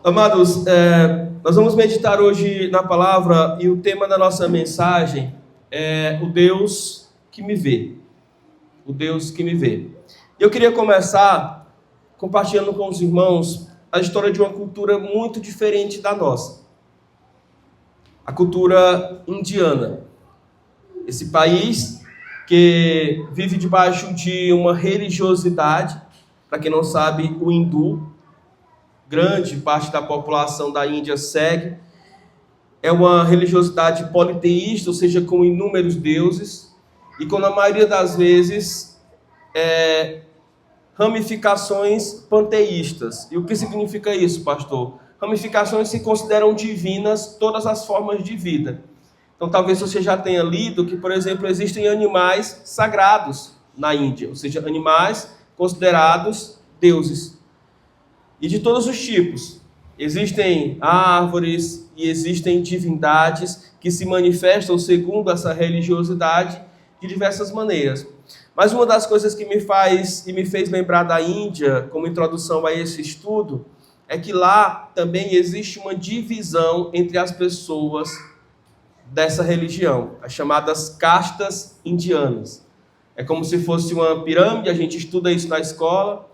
Amados, nós vamos meditar hoje na palavra e o tema da nossa mensagem é o Deus que me vê. O Deus que me vê. Eu queria começar compartilhando com os irmãos a história de uma cultura muito diferente da nossa. A cultura indiana. Esse país que vive debaixo de uma religiosidade, para quem não sabe, o hindu, grande parte da população da Índia segue. É uma religiosidade politeísta, ou seja, com inúmeros deuses, e com, na maioria das vezes, ramificações panteístas. E o que significa isso, pastor? Ramificações que consideram divinas todas as formas de vida. Então, talvez você já tenha lido que, por exemplo, existem animais sagrados na Índia, ou seja, animais considerados deuses. E de todos os tipos. Existem árvores e existem divindades que se manifestam segundo essa religiosidade de diversas maneiras. Mas uma das coisas que me fez lembrar da Índia, como introdução a esse estudo, é que lá também existe uma divisão entre as pessoas dessa religião, as chamadas castas indianas. É como se fosse uma pirâmide, a gente estuda isso na escola.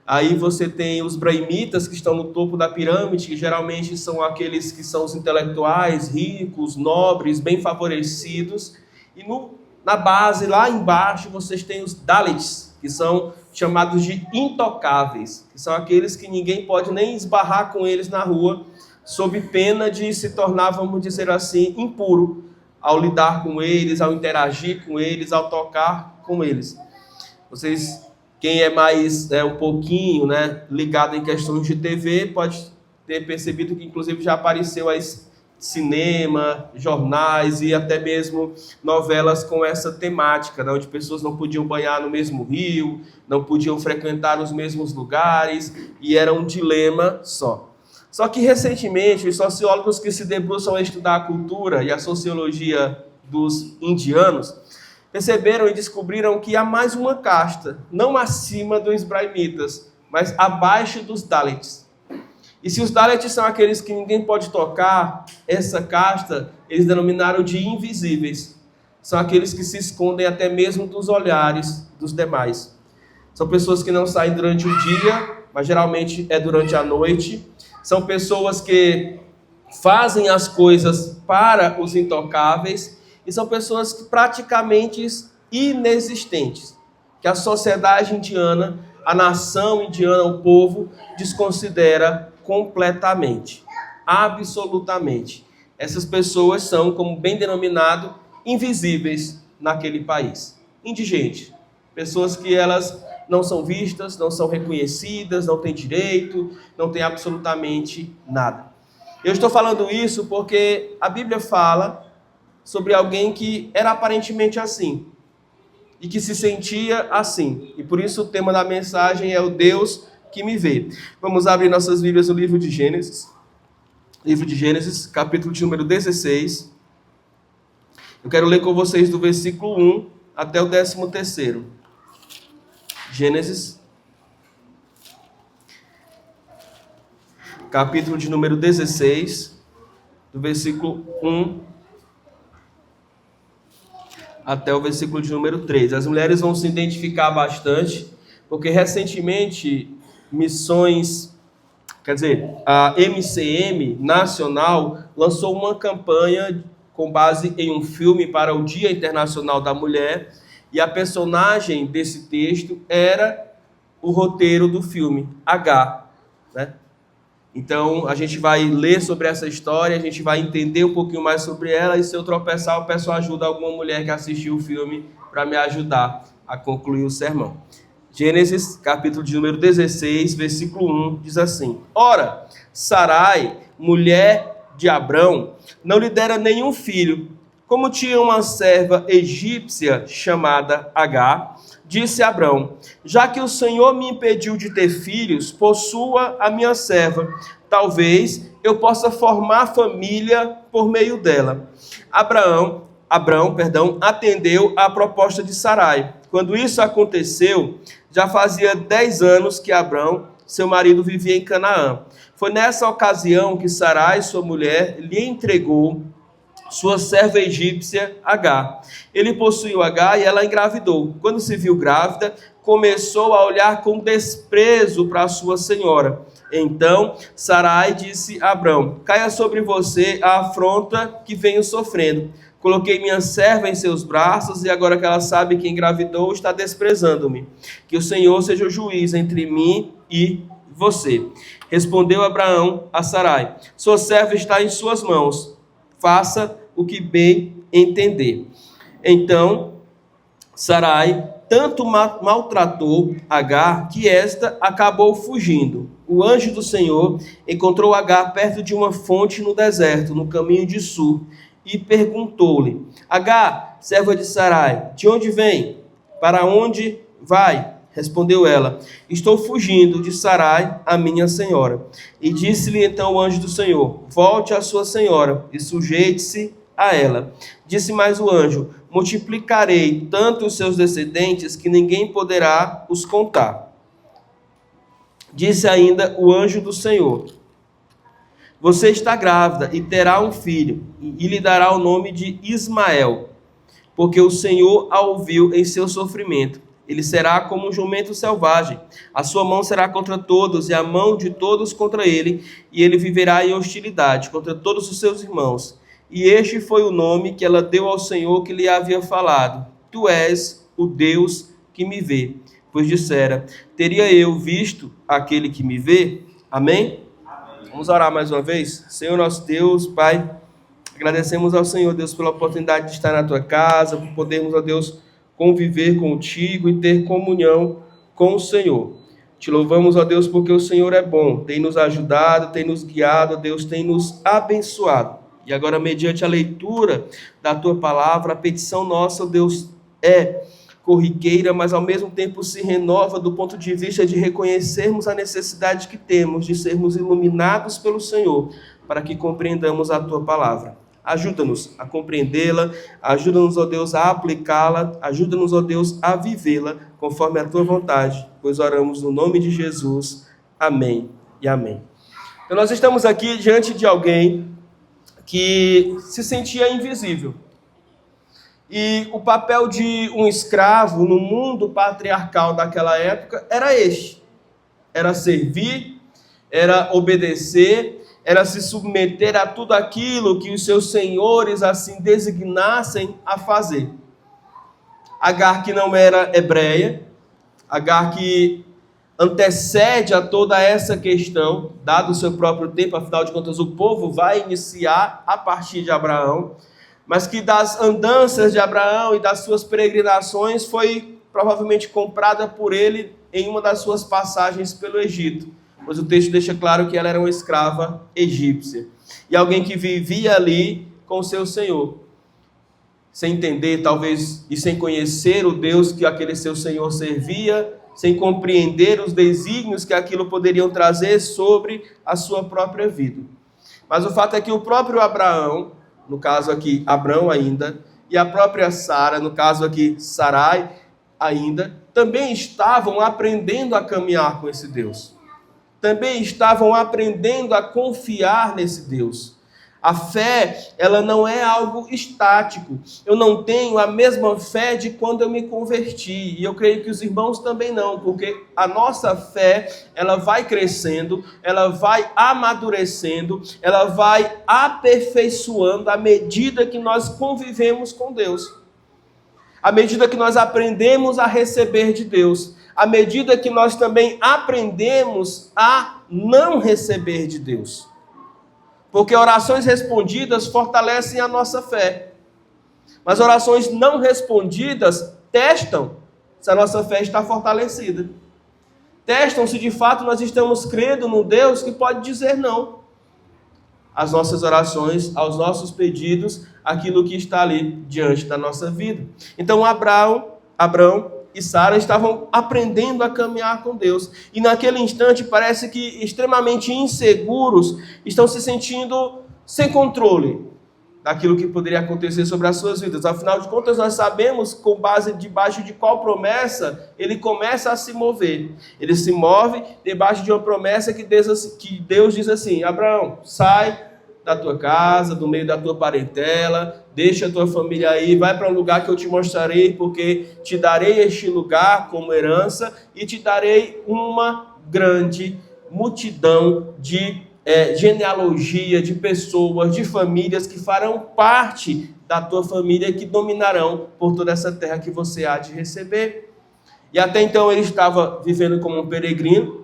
Aí você tem os brahmitas que estão no topo da pirâmide, que geralmente são aqueles que são os intelectuais, ricos, nobres, bem favorecidos. E na base, lá embaixo, vocês têm os Dalits, que são chamados de intocáveis, que são aqueles que ninguém pode nem esbarrar com eles na rua, sob pena de se tornar, vamos dizer assim, impuro, ao lidar com eles, ao interagir com eles, ao tocar com eles. Quem é mais um pouquinho ligado em questões de TV pode ter percebido que inclusive já apareceu cinema, jornais e até mesmo novelas com essa temática, onde pessoas não podiam banhar no mesmo rio, não podiam frequentar os mesmos lugares, e era um dilema só. Só que recentemente os sociólogos que se debruçam a estudar a cultura e a sociologia dos indianos perceberam e descobriram que há mais uma casta, não acima dos brahmitas, mas abaixo dos Dalits. E se os Dalits são aqueles que ninguém pode tocar, essa casta eles denominaram de invisíveis. São aqueles que se escondem até mesmo dos olhares dos demais. São pessoas que não saem durante o dia, mas geralmente é durante a noite. São pessoas que fazem as coisas para os intocáveis. E são pessoas que praticamente inexistentes, que a sociedade indiana, a nação indiana, o povo, desconsidera completamente, absolutamente. Essas pessoas são, como bem denominado, invisíveis naquele país. Indigentes, pessoas que elas não são vistas, não são reconhecidas, não têm direito, não têm absolutamente nada. Eu estou falando isso porque a Bíblia fala sobre alguém que era aparentemente assim, e que se sentia assim. E por isso o tema da mensagem é o Deus que me vê. Vamos abrir nossas Bíblias no livro de Gênesis. Livro de Gênesis, capítulo de número 16. Eu quero ler com vocês do versículo 1 até o 13º. Gênesis, capítulo de número 16, do versículo 1 até o versículo de número 3. As mulheres vão se identificar bastante, porque recentemente a MCM Nacional lançou uma campanha com base em um filme para o Dia Internacional da Mulher, e a personagem desse texto era o roteiro do filme, H, Então, a gente vai ler sobre essa história, a gente vai entender um pouquinho mais sobre ela, e se eu tropeçar, eu peço ajuda a alguma mulher que assistiu o filme para me ajudar a concluir o sermão. Gênesis, capítulo de número 16, versículo 1, diz assim: Ora, Sarai, mulher de Abrão, não lhe dera nenhum filho. Como tinha uma serva egípcia chamada Agar, disse Abrão: já que o Senhor me impediu de ter filhos, possua a minha serva. Talvez eu possa formar família por meio dela. Abrão, atendeu à proposta de Sarai. Quando isso aconteceu, já fazia 10 anos que Abrão seu marido vivia em Canaã. Foi nessa ocasião que Sarai, sua mulher, lhe entregou sua serva egípcia Agar. Ele possuiu Agar e ela engravidou. Quando se viu grávida, começou a olhar com desprezo para sua senhora. Então Sarai disse a Abrão: caia sobre você a afronta que venho sofrendo. Coloquei minha serva em seus braços e agora que ela sabe que engravidou, está desprezando-me. Que o Senhor seja o juiz entre mim e você. Respondeu Abraão a Sarai: sua serva está em suas mãos. Faça o que bem entender. Então Sarai tanto maltratou Agar que esta acabou fugindo. O anjo do Senhor encontrou Agar perto de uma fonte no deserto, no caminho de Sur, e perguntou-lhe: Agar, serva de Sarai, de onde vem? Para onde vai? Respondeu ela: estou fugindo de Sarai, a minha senhora. E disse-lhe então o anjo do Senhor: volte à sua senhora e sujeite-se a ela. Disse mais o anjo: multiplicarei tanto os seus descendentes que ninguém poderá os contar. Disse ainda o anjo do Senhor: você está grávida e terá um filho, e lhe dará o nome de Ismael, porque o Senhor a ouviu em seu sofrimento. Ele será como um jumento selvagem. A sua mão será contra todos, e a mão de todos contra ele, e ele viverá em hostilidade contra todos os seus irmãos. E este foi o nome que ela deu ao Senhor que lhe havia falado: tu és o Deus que me vê. Pois dissera: teria eu visto aquele que me vê? Amém? Vamos orar mais uma vez? Senhor nosso Deus, Pai, agradecemos ao Senhor, Deus, pela oportunidade de estar na Tua casa, por podermos, ó Deus, conviver contigo e ter comunhão com o Senhor. Te louvamos, ó Deus, porque o Senhor é bom, tem nos ajudado, tem nos guiado, ó Deus, tem nos abençoado. E agora, mediante a leitura da Tua palavra, a petição nossa, ó Deus, é corriqueira, mas ao mesmo tempo se renova do ponto de vista de reconhecermos a necessidade que temos de sermos iluminados pelo Senhor, para que compreendamos a Tua palavra. Ajuda-nos a compreendê-la, ajuda-nos, ó Deus, a aplicá-la, ajuda-nos, ó Deus, a vivê-la conforme a Tua vontade, pois oramos no nome de Jesus. Amém e amém. Então nós estamos aqui diante de alguém que se sentia invisível. E o papel de um escravo no mundo patriarcal daquela época era este: era servir, era obedecer, era se submeter a tudo aquilo que os seus senhores assim designassem a fazer. Agar, que não era hebreia, Agar que antecede a toda essa questão, dado o seu próprio tempo, afinal de contas o povo vai iniciar a partir de Abraão, mas que das andanças de Abraão e das suas peregrinações foi provavelmente comprada por ele em uma das suas passagens pelo Egito, pois o texto deixa claro que ela era uma escrava egípcia, e alguém que vivia ali com o seu senhor, sem entender talvez e sem conhecer o Deus que aquele seu senhor servia, sem compreender os desígnios que aquilo poderiam trazer sobre a sua própria vida. Mas o fato é que o próprio Abraão, no caso aqui Abrão ainda, e a própria Sara, no caso aqui Sarai ainda, também estavam aprendendo a caminhar com esse Deus. Também estavam aprendendo a confiar nesse Deus. A fé, ela não é algo estático. Eu não tenho a mesma fé de quando eu me converti. E eu creio que os irmãos também não, porque a nossa fé, ela vai crescendo, ela vai amadurecendo, ela vai aperfeiçoando à medida que nós convivemos com Deus. À medida que nós aprendemos a receber de Deus. À medida que nós também aprendemos a não receber de Deus. Porque orações respondidas fortalecem a nossa fé. Mas orações não respondidas testam se a nossa fé está fortalecida. Testam se de fato nós estamos crendo num Deus que pode dizer não às nossas orações, aos nossos pedidos, aquilo que está ali diante da nossa vida. Então Abrão e Sara estavam aprendendo a caminhar com Deus. E naquele instante parece que extremamente inseguros, estão se sentindo sem controle. daquilo que poderia acontecer sobre as suas vidas. Afinal de contas, nós sabemos com base debaixo de qual promessa ele começa a se mover. Ele se move debaixo de uma promessa que Deus diz assim: Abraão, sai da tua casa, do meio da tua parentela, deixa a tua família aí, vai para um lugar que eu te mostrarei, porque te darei este lugar como herança e te darei uma grande multidão de genealogia, de pessoas, de famílias que farão parte da tua família e que dominarão por toda essa terra que você há de receber. E até então ele estava vivendo como um peregrino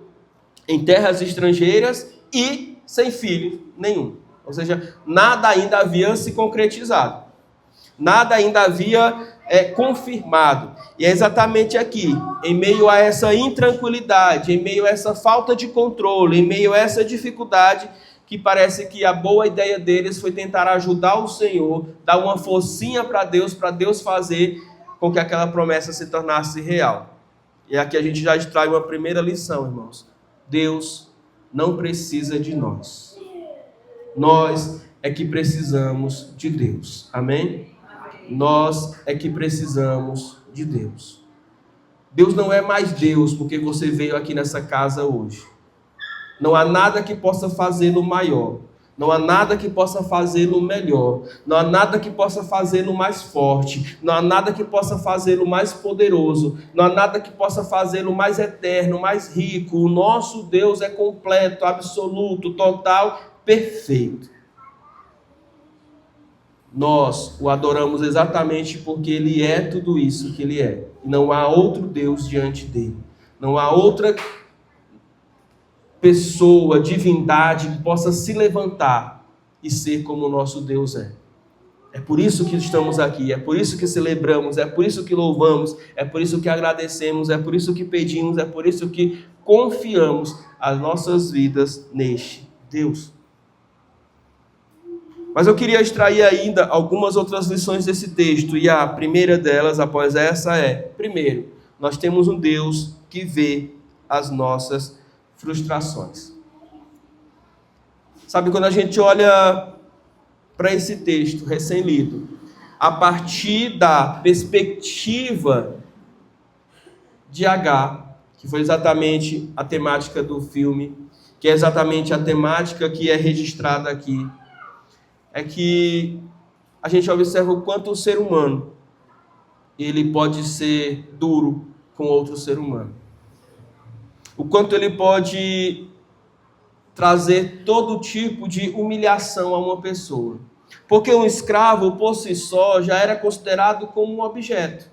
em terras estrangeiras e sem filho nenhum. Ou seja, nada ainda havia se concretizado. Nada ainda havia confirmado. E é exatamente aqui, em meio a essa intranquilidade, em meio a essa falta de controle, em meio a essa dificuldade, que parece que a boa ideia deles foi tentar ajudar o Senhor, dar uma forcinha para Deus fazer com que aquela promessa se tornasse real. E aqui a gente já extrai uma primeira lição, irmãos. Deus não precisa de nós. Nós é que precisamos de Deus. Amém? Nós é que precisamos de Deus. Deus não é mais Deus porque você veio aqui nessa casa hoje. Não há nada que possa fazê-lo maior. Não há nada que possa fazê-lo melhor. Não há nada que possa fazê-lo mais forte. Não há nada que possa fazê-lo mais poderoso. Não há nada que possa fazê-lo mais eterno, mais rico. O nosso Deus é completo, absoluto, total, perfeito. Nós o adoramos exatamente porque Ele é tudo isso que Ele é. Não há outro Deus diante dele. Não há outra pessoa, divindade que possa se levantar e ser como o nosso Deus é. É por isso que estamos aqui, é por isso que celebramos, é por isso que louvamos, é por isso que agradecemos, é por isso que pedimos, é por isso que confiamos as nossas vidas neste Deus. Mas eu queria extrair ainda algumas outras lições desse texto, e a primeira delas, após essa, primeiro, nós temos um Deus que vê as nossas frustrações. Sabe, quando a gente olha para esse texto recém-lido, a partir da perspectiva de Agar, que foi exatamente a temática do filme, que é exatamente a temática que é registrada aqui, é que a gente observa o quanto o ser humano ele pode ser duro com outro ser humano. O quanto ele pode trazer todo tipo de humilhação a uma pessoa. Porque um escravo, por si só, já era considerado como um objeto,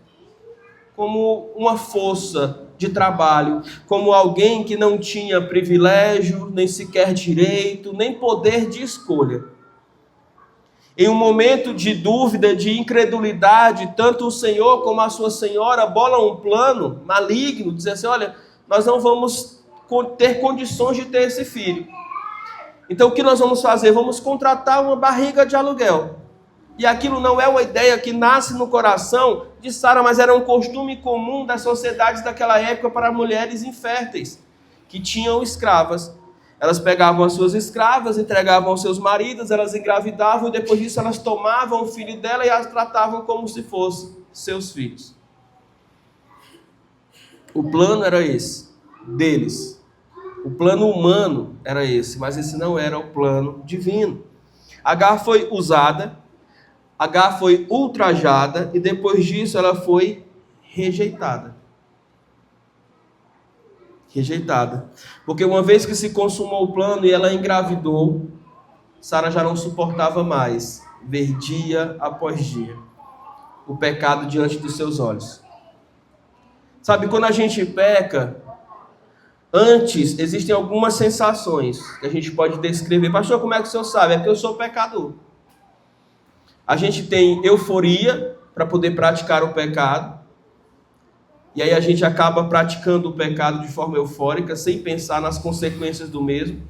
como uma força de trabalho, como alguém que não tinha privilégio, nem sequer direito, nem poder de escolha. Em um momento de dúvida, de incredulidade, tanto o Senhor como a sua senhora bolam um plano maligno, dizendo assim: olha, nós não vamos ter condições de ter esse filho. Então o que nós vamos fazer? Vamos contratar uma barriga de aluguel. E aquilo não é uma ideia que nasce no coração de Sara, mas era um costume comum das sociedades daquela época para mulheres inférteis, que tinham escravas. Elas pegavam as suas escravas, entregavam aos seus maridos, elas engravidavam e depois disso elas tomavam o filho dela e as tratavam como se fossem seus filhos. O plano era esse, deles. O plano humano era esse, mas esse não era o plano divino. Agar foi usada, Agar foi ultrajada e depois disso ela foi rejeitada. Rejeitada. Porque uma vez que se consumou o plano e ela engravidou, Sara já não suportava mais ver dia após dia o pecado diante dos seus olhos. Sabe, quando a gente peca, antes existem algumas sensações que a gente pode descrever. Pastor, como é que o senhor sabe? É porque eu sou pecador. A gente tem euforia para poder praticar o pecado. E aí a gente acaba praticando o pecado de forma eufórica, sem pensar nas consequências do mesmo.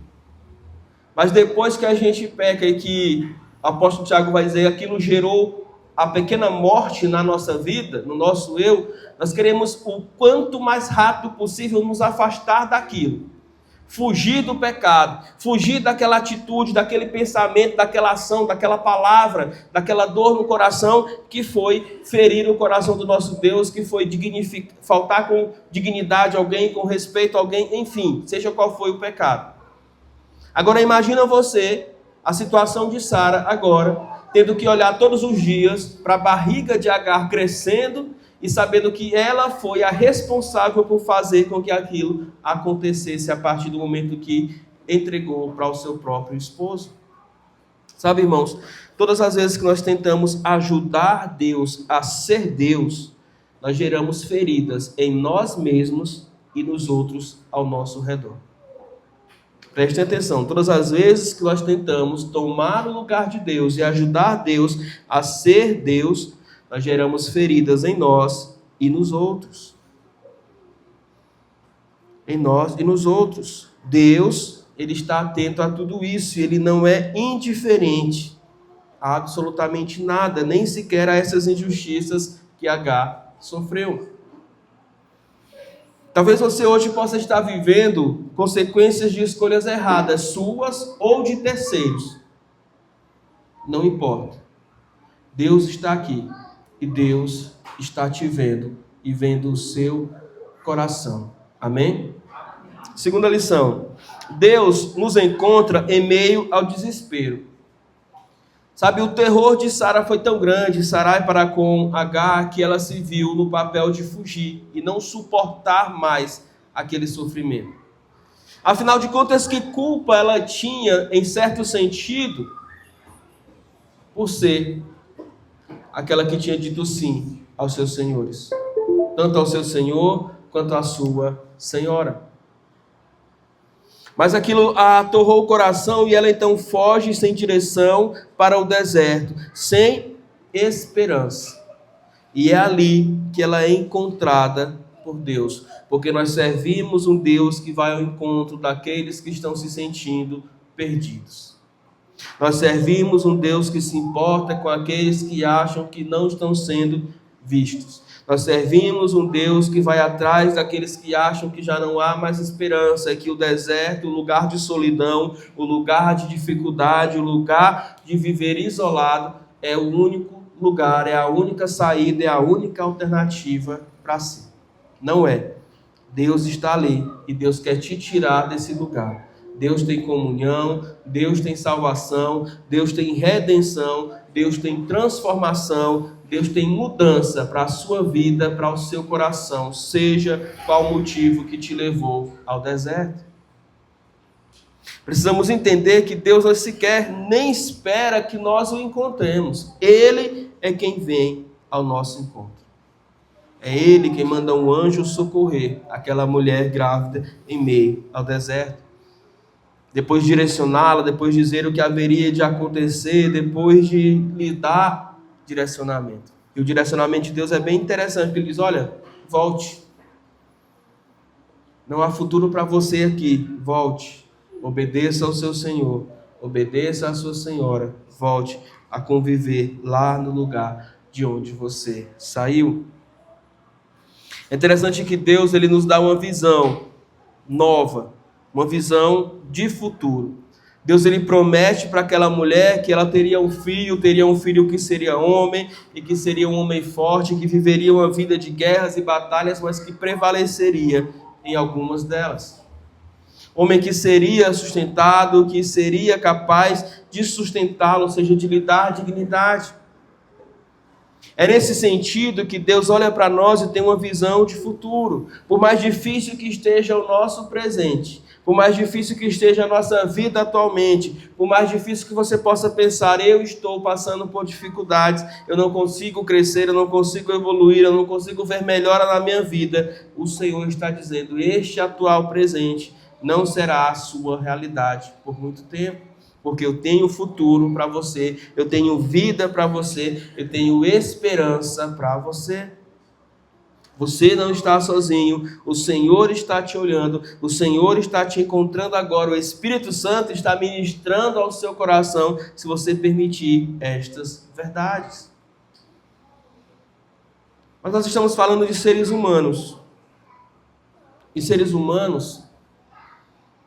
Mas depois que a gente peca e que o apóstolo Tiago vai dizer que aquilo gerou a pequena morte na nossa vida, no nosso eu, nós queremos o quanto mais rápido possível nos afastar daquilo. fugir do pecado, fugir daquela atitude, daquele pensamento, daquela ação, daquela palavra, daquela dor no coração que foi ferir o coração do nosso Deus, que foi faltar com dignidade a alguém, com respeito a alguém, enfim, seja qual foi o pecado. Agora imagina você, a situação de Sara agora, tendo que olhar todos os dias para a barriga de Agar crescendo e sabendo que ela foi a responsável por fazer com que aquilo acontecesse a partir do momento que entregou para o seu próprio esposo. Sabe, irmãos, todas as vezes que nós tentamos ajudar Deus a ser Deus, nós geramos feridas em nós mesmos e nos outros ao nosso redor. Prestem atenção, todas as vezes que nós tentamos tomar o lugar de Deus e ajudar Deus a ser Deus, nós geramos feridas em nós e nos outros. Em nós e nos outros. Deus, Ele está atento a tudo isso, e Ele não é indiferente a absolutamente nada, nem sequer a essas injustiças que Agar sofreu. Talvez você hoje possa estar vivendo consequências de escolhas erradas, suas ou de terceiros. Não importa. Deus está aqui e Deus está te vendo e vendo o seu coração. Amém? Segunda lição. Deus nos encontra em meio ao desespero. Sabe, o terror de Sara foi tão grande, Sarai para com Agar, que ela se viu no papel de fugir e não suportar mais aquele sofrimento. Afinal de contas, que culpa ela tinha, em certo sentido, por ser aquela que tinha dito sim aos seus senhores, tanto ao seu senhor quanto à sua senhora. Mas aquilo a atorrou o coração e ela então foge sem direção para o deserto, sem esperança. E é ali que ela é encontrada por Deus, porque nós servimos um Deus que vai ao encontro daqueles que estão se sentindo perdidos. Nós servimos um Deus que se importa com aqueles que acham que não estão sendo vistos. Nós servimos um Deus que vai atrás daqueles que acham que já não há mais esperança, que o deserto, o lugar de solidão, o lugar de dificuldade, o lugar de viver isolado, é o único lugar, é a única saída, é a única alternativa para si. Não é. Deus está ali e Deus quer te tirar desse lugar. Deus tem comunhão, Deus tem salvação, Deus tem redenção, Deus tem transformação, Deus tem mudança para a sua vida, para o seu coração, seja qual o motivo que te levou ao deserto. Precisamos entender que Deus não sequer nem espera que nós o encontremos. Ele é quem vem ao nosso encontro. É Ele quem manda um anjo socorrer aquela mulher grávida em meio ao deserto. Depois direcioná-la, depois dizer o que haveria de acontecer, depois de lhe dar direcionamento. E o direcionamento de Deus é bem interessante, ele diz, olha, volte. Não há futuro para você aqui, volte. Obedeça ao seu Senhor, obedeça à sua senhora, volte a conviver lá no lugar de onde você saiu. É interessante que Deus ele nos dá uma visão nova, uma visão de futuro. Deus ele promete para aquela mulher que ela teria um filho que seria homem, e que seria um homem forte, que viveria uma vida de guerras e batalhas, mas que prevaleceria em algumas delas. Homem que seria sustentado, que seria capaz de sustentá-lo, ou seja, de lhe dar dignidade. É nesse sentido que Deus olha para nós e tem uma visão de futuro. Por mais difícil que esteja o nosso presente, por mais difícil que esteja a nossa vida atualmente, por mais difícil que você possa pensar, eu estou passando por dificuldades, eu não consigo crescer, eu não consigo evoluir, eu não consigo ver melhora na minha vida, o Senhor está dizendo, este atual presente não será a sua realidade por muito tempo. Porque eu tenho futuro para você, eu tenho vida para você, eu tenho esperança para você. Você não está sozinho, o Senhor está te olhando, o Senhor está te encontrando agora, o Espírito Santo está ministrando ao seu coração, se você permitir estas verdades. Mas nós estamos falando de seres humanos. E seres humanos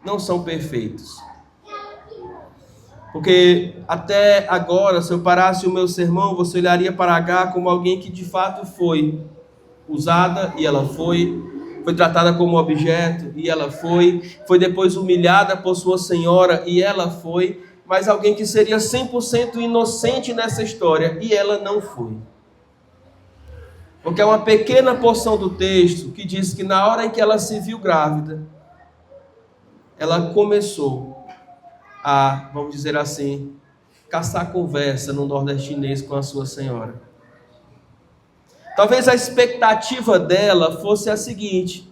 não são perfeitos. Porque até agora, se eu parasse o meu sermão, você olharia para Agar como alguém que de fato foi usada, e ela foi tratada como objeto, e ela foi depois humilhada por sua senhora, e ela foi, mas alguém que seria 100% inocente nessa história, e ela não foi. Porque é uma pequena porção do texto que diz que na hora em que ela se viu grávida, ela começou a, vamos dizer assim, caçar conversa no nordestinês com a sua senhora. Talvez a expectativa dela fosse a seguinte: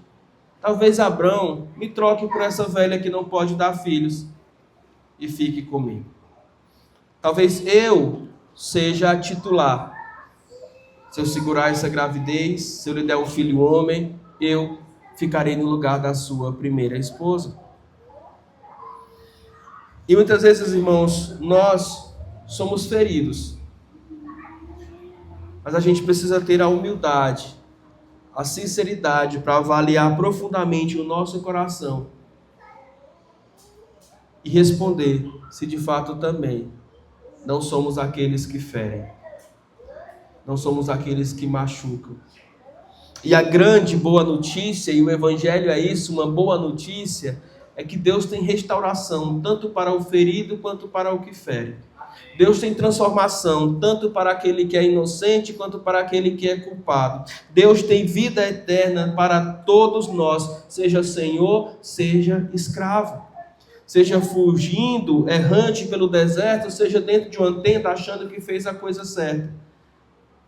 talvez Abrão me troque por essa velha que não pode dar filhos e fique comigo. Talvez eu seja a titular. Se eu segurar essa gravidez, se eu lhe der um filho homem, eu ficarei no lugar da sua primeira esposa. E muitas vezes, irmãos, nós somos feridos. Mas a gente precisa ter a humildade, a sinceridade para avaliar profundamente o nosso coração e responder se de fato também não somos aqueles que ferem, não somos aqueles que machucam. E a grande boa notícia, e o Evangelho é isso, uma boa notícia, é que Deus tem restauração, tanto para o ferido quanto para o que fere. Deus tem transformação, tanto para aquele que é inocente, quanto para aquele que é culpado. Deus tem vida eterna para todos nós, seja senhor, seja escravo. Seja fugindo, errante pelo deserto, seja dentro de uma tenda achando que fez a coisa certa.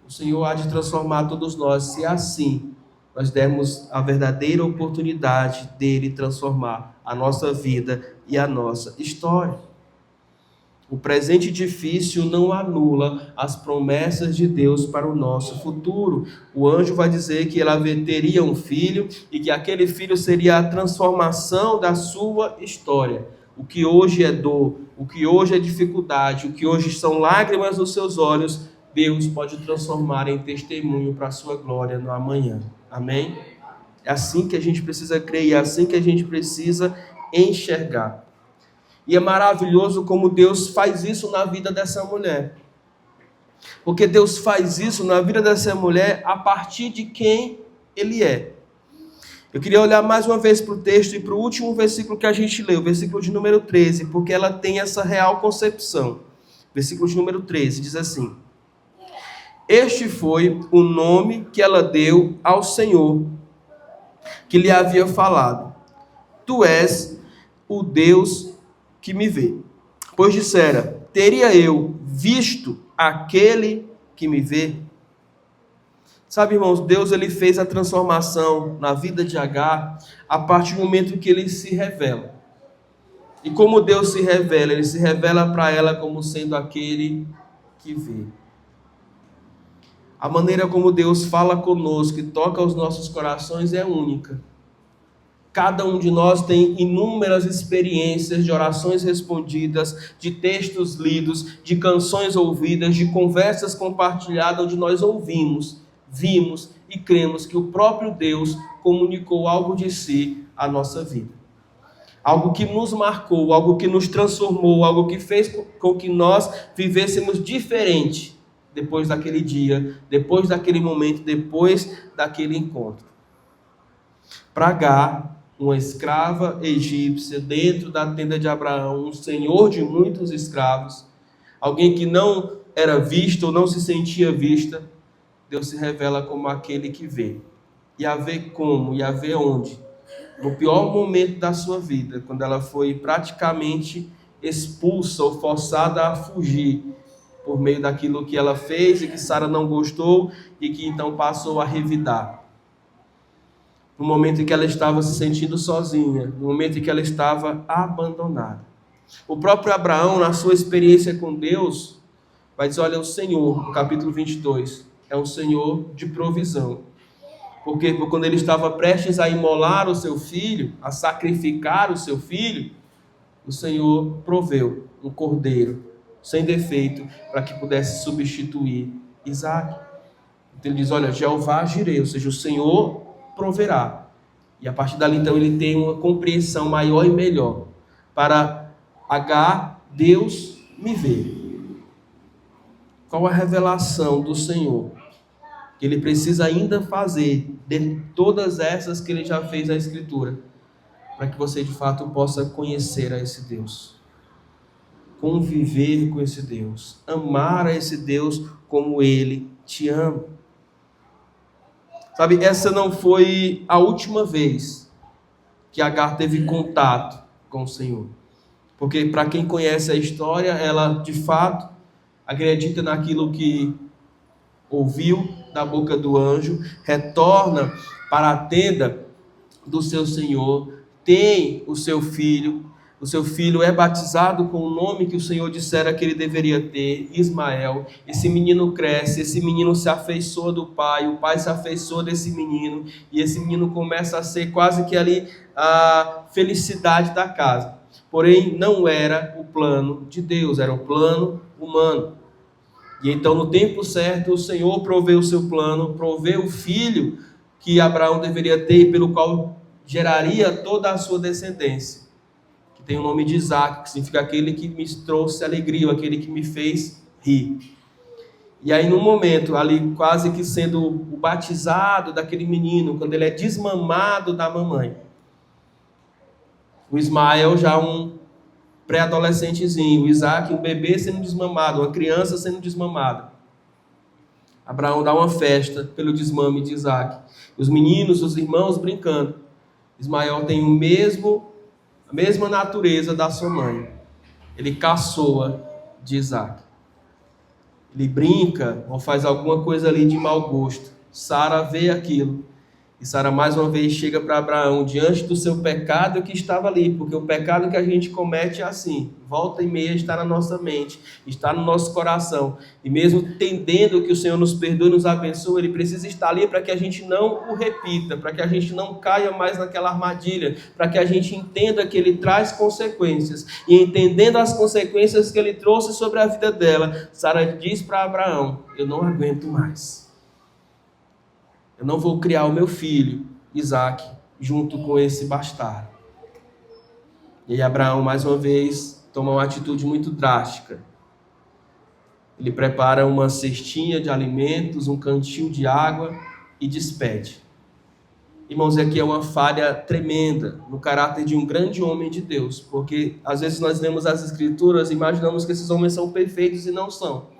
O Senhor há de transformar todos nós, se assim nós dermos a verdadeira oportunidade dele transformar a nossa vida e a nossa história. O presente difícil não anula as promessas de Deus para o nosso futuro. O anjo vai dizer que ela teria um filho e que aquele filho seria a transformação da sua história. O que hoje é dor, o que hoje é dificuldade, o que hoje são lágrimas nos seus olhos, Deus pode transformar em testemunho para a sua glória no amanhã. Amém? É assim que a gente precisa crer, é assim que a gente precisa enxergar. E é maravilhoso como Deus faz isso na vida dessa mulher. Porque Deus faz isso na vida dessa mulher a partir de quem Ele é. Eu queria olhar mais uma vez para o texto e para o último versículo que a gente leu, o versículo de número 13, porque ela tem essa real concepção. Versículo de número 13 diz assim: Este foi o nome que ela deu ao Senhor, que lhe havia falado: Tu és o Deus que me vê. Pois dissera: teria eu visto aquele que me vê? Sabe, irmãos, Deus ele fez a transformação na vida de Agar a partir do momento que ele se revela. E como Deus se revela? Ele se revela para ela como sendo aquele que vê. A maneira como Deus fala conosco e toca os nossos corações é única. Cada um de nós tem inúmeras experiências de orações respondidas, de textos lidos, de canções ouvidas, de conversas compartilhadas, onde nós ouvimos, vimos e cremos que o próprio Deus comunicou algo de si à nossa vida. Algo que nos marcou, algo que nos transformou, algo que fez com que nós vivêssemos diferente depois daquele dia, depois daquele momento, depois daquele encontro. Para Agar, uma escrava egípcia dentro da tenda de Abraão, um senhor de muitos escravos, alguém que não era visto ou não se sentia vista, Deus se revela como aquele que vê. E a vê como, e a vê onde? No pior momento da sua vida, quando ela foi praticamente expulsa ou forçada a fugir por meio daquilo que ela fez e que Sara não gostou e que então passou a revidar. No momento em que ela estava se sentindo sozinha, no momento em que ela estava abandonada. O próprio Abraão, na sua experiência com Deus, vai dizer: olha, o Senhor, no capítulo 22, é um Senhor de provisão. Porque quando ele estava prestes a imolar o seu filho, a sacrificar o seu filho, o Senhor proveu um cordeiro sem defeito para que pudesse substituir Isaac. Então ele diz: olha, Jeová Jireh, ou seja, o Senhor proverá. E a partir dali, então, ele tem uma compreensão maior e melhor. Para Agar, Deus me vê. Qual a revelação do Senhor que ele precisa ainda fazer de todas essas que ele já fez na Escritura, para que você de fato possa conhecer a esse Deus, conviver com esse Deus, amar a esse Deus como ele te ama. Sabe, essa não foi a última vez que Agar teve contato com o Senhor. Porque para quem conhece a história, ela de fato acredita naquilo que ouviu da boca do anjo, retorna para a tenda do seu Senhor, tem o seu filho é batizado com o nome que o Senhor dissera que ele deveria ter, Ismael. Esse menino cresce, esse menino se afeiçoa do pai, o pai se afeiçoa desse menino, e esse menino começa a ser quase que ali a felicidade da casa. Porém, não era o plano de Deus, era o plano humano. E então, no tempo certo, o Senhor proveu o seu plano, proveu o filho que Abraão deveria ter, pelo qual geraria toda a sua descendência, que tem o nome de Isaac, que significa aquele que me trouxe alegria, aquele que me fez rir. E aí, no momento, ali quase que sendo o batizado daquele menino, quando ele é desmamado da mamãe, o Ismael já um pré-adolescentezinho, o Isaac um bebê sendo desmamado, uma criança sendo desmamada. Abraão dá uma festa pelo desmame de Isaac. Os meninos, os irmãos brincando. Ismael tem a mesma natureza da sua mãe. Ele caçoa de Isaac. Ele brinca ou faz alguma coisa ali de mau gosto. Sara vê aquilo. E Sara mais uma vez chega para Abraão diante do seu pecado que estava ali, porque o pecado que a gente comete é assim, volta e meia está na nossa mente, está no nosso coração, e mesmo entendendo que o Senhor nos perdoa e nos abençoa, Ele precisa estar ali para que a gente não o repita, para que a gente não caia mais naquela armadilha, para que a gente entenda que Ele traz consequências, e entendendo as consequências que Ele trouxe sobre a vida dela, Sara diz para Abraão: eu não aguento mais. Eu não vou criar o meu filho, Isaac, junto com esse bastardo. E aí Abraão, mais uma vez, toma uma atitude muito drástica. Ele prepara uma cestinha de alimentos, um cantil de água e despede. Irmãos, aqui é uma falha tremenda no caráter de um grande homem de Deus, porque às vezes nós lemos as Escrituras e imaginamos que esses homens são perfeitos e não são.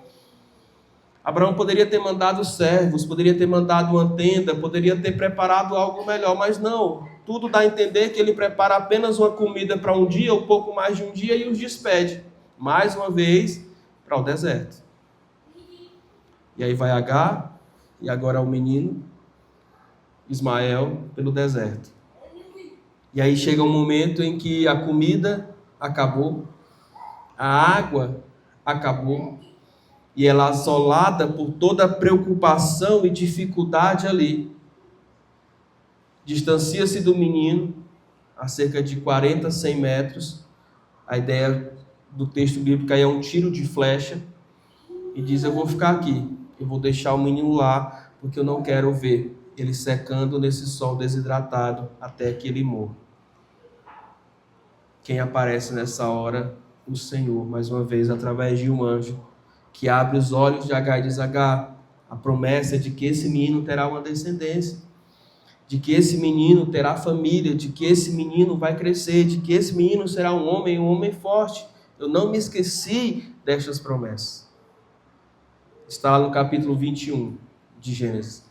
Abraão poderia ter mandado servos, poderia ter mandado uma tenda, poderia ter preparado algo melhor, mas não. Tudo dá a entender que ele prepara apenas uma comida para um dia, ou pouco mais de um dia, e os despede, mais uma vez, para o deserto. E aí vai Agar, e agora o menino, Ismael, pelo deserto. E aí chega um momento em que a comida acabou, a água acabou, e ela, assolada por toda a preocupação e dificuldade ali, distancia-se do menino a cerca de 40, 100 metros. A ideia do texto bíblico aí é um tiro de flecha, e diz: eu vou ficar aqui, eu vou deixar o menino lá, porque eu não quero ver ele secando nesse sol desidratado até que ele morra. Quem aparece nessa hora? O Senhor, mais uma vez, através de um anjo, que abre os olhos de Agar e diz: Agar, a promessa é de que esse menino terá uma descendência, de que esse menino terá família, de que esse menino vai crescer, de que esse menino será um homem forte. Eu não me esqueci destas promessas. Está no capítulo 21 de Gênesis.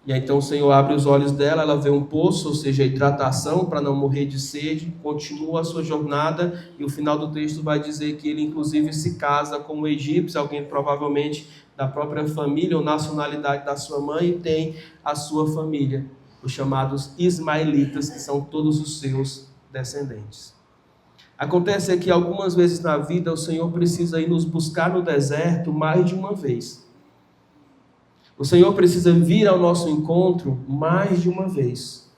E aí, então o Senhor abre os olhos dela, ela vê um poço, ou seja, hidratação para não morrer de sede, continua a sua jornada, e o final do texto vai dizer que ele inclusive se casa com um egípcio, alguém provavelmente da própria família ou nacionalidade da sua mãe, e tem a sua família, os chamados ismaelitas, que são todos os seus descendentes. Acontece que algumas vezes na vida o Senhor precisa ir nos buscar no deserto mais de uma vez. O Senhor precisa vir ao nosso encontro mais de uma vez.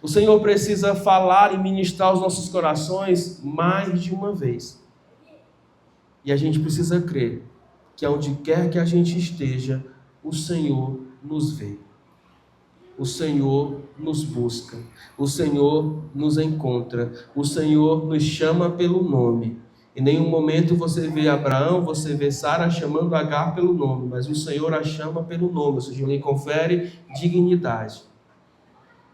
O Senhor precisa falar e ministrar aos nossos corações mais de uma vez. E a gente precisa crer que aonde quer que a gente esteja, o Senhor nos vê. o Senhor nos busca, o Senhor nos encontra, o Senhor nos chama pelo nome. Em nenhum momento você vê Abraão, você vê Sara chamando Agar pelo nome, mas o Senhor a chama pelo nome, ou seja, lhe confere dignidade.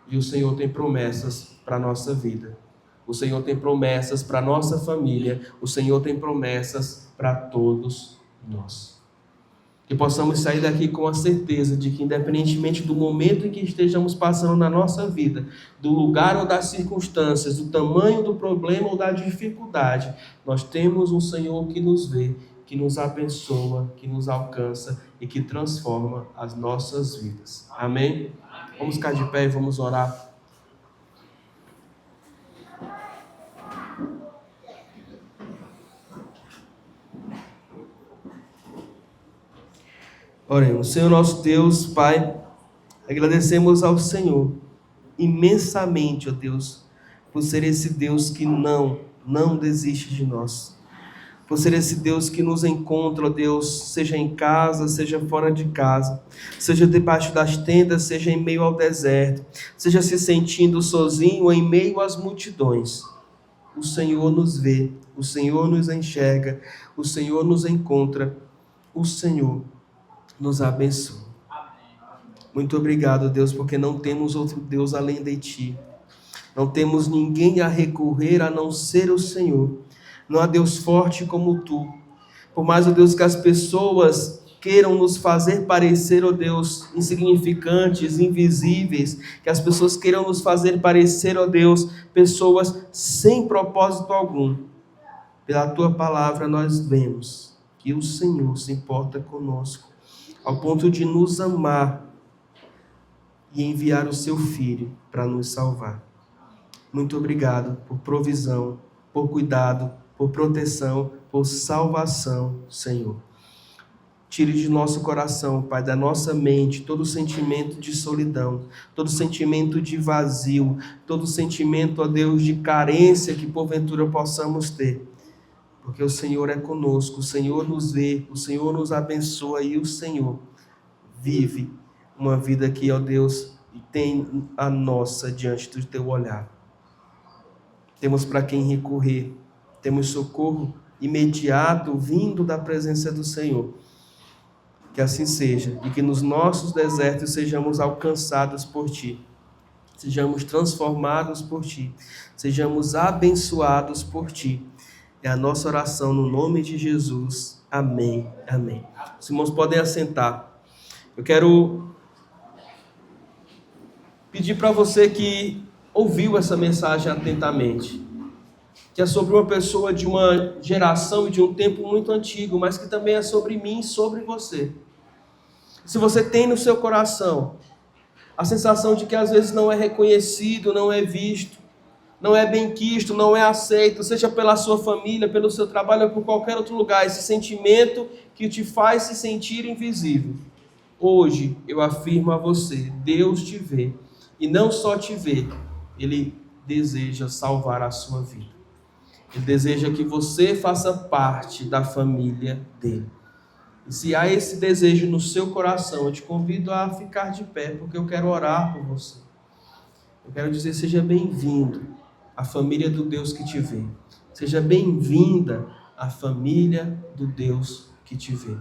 E o Senhor tem promessas para a nossa vida. O Senhor tem promessas para a nossa família. O Senhor tem promessas para todos nós. Que possamos sair daqui com a certeza de que, independentemente do momento em que estejamos passando na nossa vida, do lugar ou das circunstâncias, do tamanho do problema ou da dificuldade, nós temos um Senhor que nos vê, que nos abençoa, que nos alcança e que transforma as nossas vidas. Amém? Vamos ficar de pé e vamos orar. Oremos. Senhor nosso Deus, Pai, agradecemos ao Senhor imensamente, ó Deus, por ser esse Deus que não desiste de nós. Por ser esse Deus que nos encontra, ó Deus, seja em casa, seja fora de casa, seja debaixo das tendas, seja em meio ao deserto, seja se sentindo sozinho ou em meio às multidões. O Senhor nos vê, o Senhor nos enxerga, o Senhor nos encontra, o Senhor nos abençoe. Muito obrigado, Deus, porque não temos outro Deus além de Ti. Não temos ninguém a recorrer a não ser o Senhor. Não há Deus forte como Tu. Por mais, ó Deus, que as pessoas queiram nos fazer parecer, ó Deus, insignificantes, invisíveis, que as pessoas queiram nos fazer parecer, ó Deus, pessoas sem propósito algum. Pela Tua palavra nós vemos que o Senhor se importa conosco, ao ponto de nos amar e enviar o Seu Filho para nos salvar. Muito obrigado por provisão, por cuidado, por proteção, por salvação, Senhor. Tire de nosso coração, Pai, da nossa mente, todo sentimento de solidão, todo sentimento de vazio, todo sentimento, ó Deus, de carência que porventura possamos ter. Porque o Senhor é conosco, o Senhor nos vê, o Senhor nos abençoa e o Senhor vive uma vida que, ó Deus, tem a nossa diante do Teu olhar. Temos para quem recorrer, temos socorro imediato vindo da presença do Senhor. Que assim seja e que nos nossos desertos sejamos alcançados por Ti, sejamos transformados por Ti, sejamos abençoados por Ti. É a nossa oração no nome de Jesus. Amém. Amém. Os irmãos podem assentar. Eu quero pedir para você que ouviu essa mensagem atentamente, que é sobre uma pessoa de uma geração e de um tempo muito antigo, mas que também é sobre mim e sobre você. Se você tem no seu coração a sensação de que às vezes não é reconhecido, não é visto, não é benquisto, não é aceito, seja pela sua família, pelo seu trabalho ou por qualquer outro lugar, esse sentimento que te faz se sentir invisível. Hoje eu afirmo a você, Deus te vê, e não só te vê, Ele deseja salvar a sua vida. Ele deseja que você faça parte da família dele. E se há esse desejo no seu coração, eu te convido a ficar de pé, porque eu quero orar por você. Eu quero dizer, seja bem-vindo à família do Deus que te vê. Seja bem-vinda à família do Deus que te vê.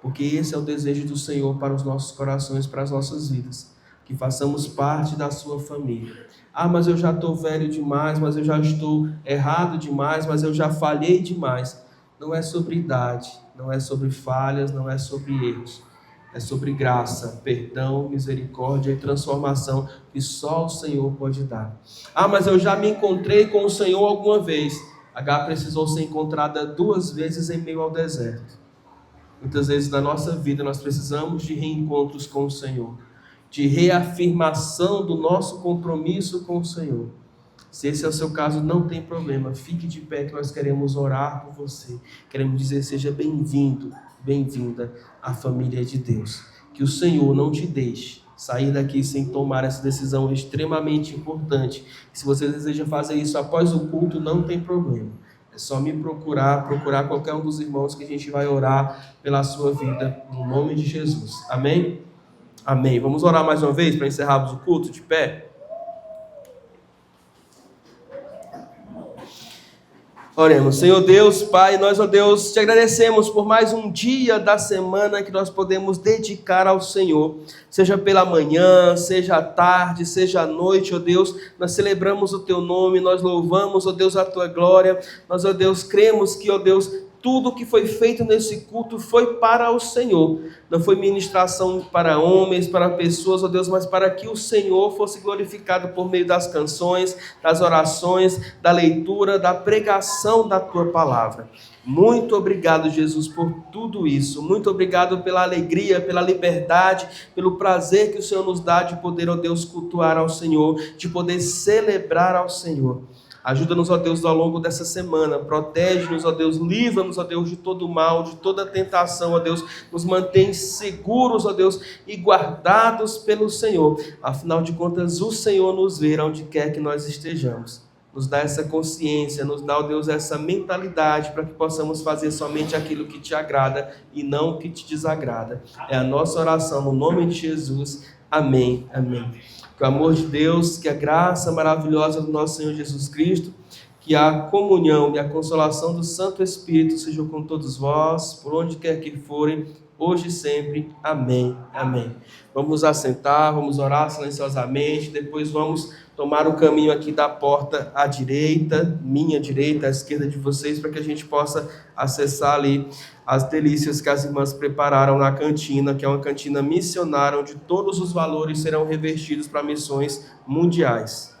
Porque esse é o desejo do Senhor para os nossos corações, para as nossas vidas. Que façamos parte da sua família. Ah, mas eu já estou velho demais, mas eu já estou errado demais, mas eu já falhei demais. Não é sobre idade, não é sobre falhas, não é sobre erros. É sobre graça, perdão, misericórdia e transformação que só o Senhor pode dar. Ah, mas eu já me encontrei com o Senhor alguma vez. H precisou ser encontrada 2 vezes em meio ao deserto. Muitas vezes na nossa vida nós precisamos de reencontros com o Senhor, de reafirmação do nosso compromisso com o Senhor. Se esse é o seu caso, não tem problema. Fique de pé que nós queremos orar por você. Queremos dizer, seja bem-vindo, bem-vinda à família de Deus. Que o Senhor não te deixe sair daqui sem tomar essa decisão extremamente importante. Se você deseja fazer isso após o culto, não tem problema. É só me procurar qualquer um dos irmãos que a gente vai orar pela sua vida, no nome de Jesus. Amém? Amém. Vamos orar mais uma vez para encerrarmos o culto de pé? Oremos. Senhor Deus, Pai, nós, ó Deus, te agradecemos por mais um dia da semana que nós podemos dedicar ao Senhor. Seja pela manhã, seja à tarde, seja à noite, ó Deus, nós celebramos o Teu nome, nós louvamos, ó Deus, a Tua glória. Nós, ó Deus, cremos que, ó Deus, tudo que foi feito nesse culto foi para o Senhor. Não foi ministração para homens, para pessoas, ó Deus, mas para que o Senhor fosse glorificado por meio das canções, das orações, da leitura, da pregação da Tua palavra. Muito obrigado, Jesus, por tudo isso. Muito obrigado pela alegria, pela liberdade, pelo prazer que o Senhor nos dá de poder, ó Deus, cultuar ao Senhor, de poder celebrar ao Senhor. Ajuda-nos, ó Deus, ao longo dessa semana. Protege-nos, ó Deus. Livra-nos, ó Deus, de todo mal, de toda tentação, ó Deus. Nos mantém seguros, ó Deus, e guardados pelo Senhor. Afinal de contas, o Senhor nos vê onde quer que nós estejamos. Nos dá essa consciência, nos dá, ó Deus, essa mentalidade para que possamos fazer somente aquilo que te agrada e não o que te desagrada. É a nossa oração no nome de Jesus. Amém. Amém. Que o amor de Deus, que a graça maravilhosa do nosso Senhor Jesus Cristo, que a comunhão e a consolação do Santo Espírito sejam com todos vós, por onde quer que forem, hoje e sempre. Amém. Amém. Vamos nos assentar, vamos orar silenciosamente, depois vamos tomar o caminho aqui da porta à direita, minha direita, à esquerda de vocês, para que a gente possa acessar ali as delícias que as irmãs prepararam na cantina, que é uma cantina missionária, onde todos os valores serão revertidos para missões mundiais.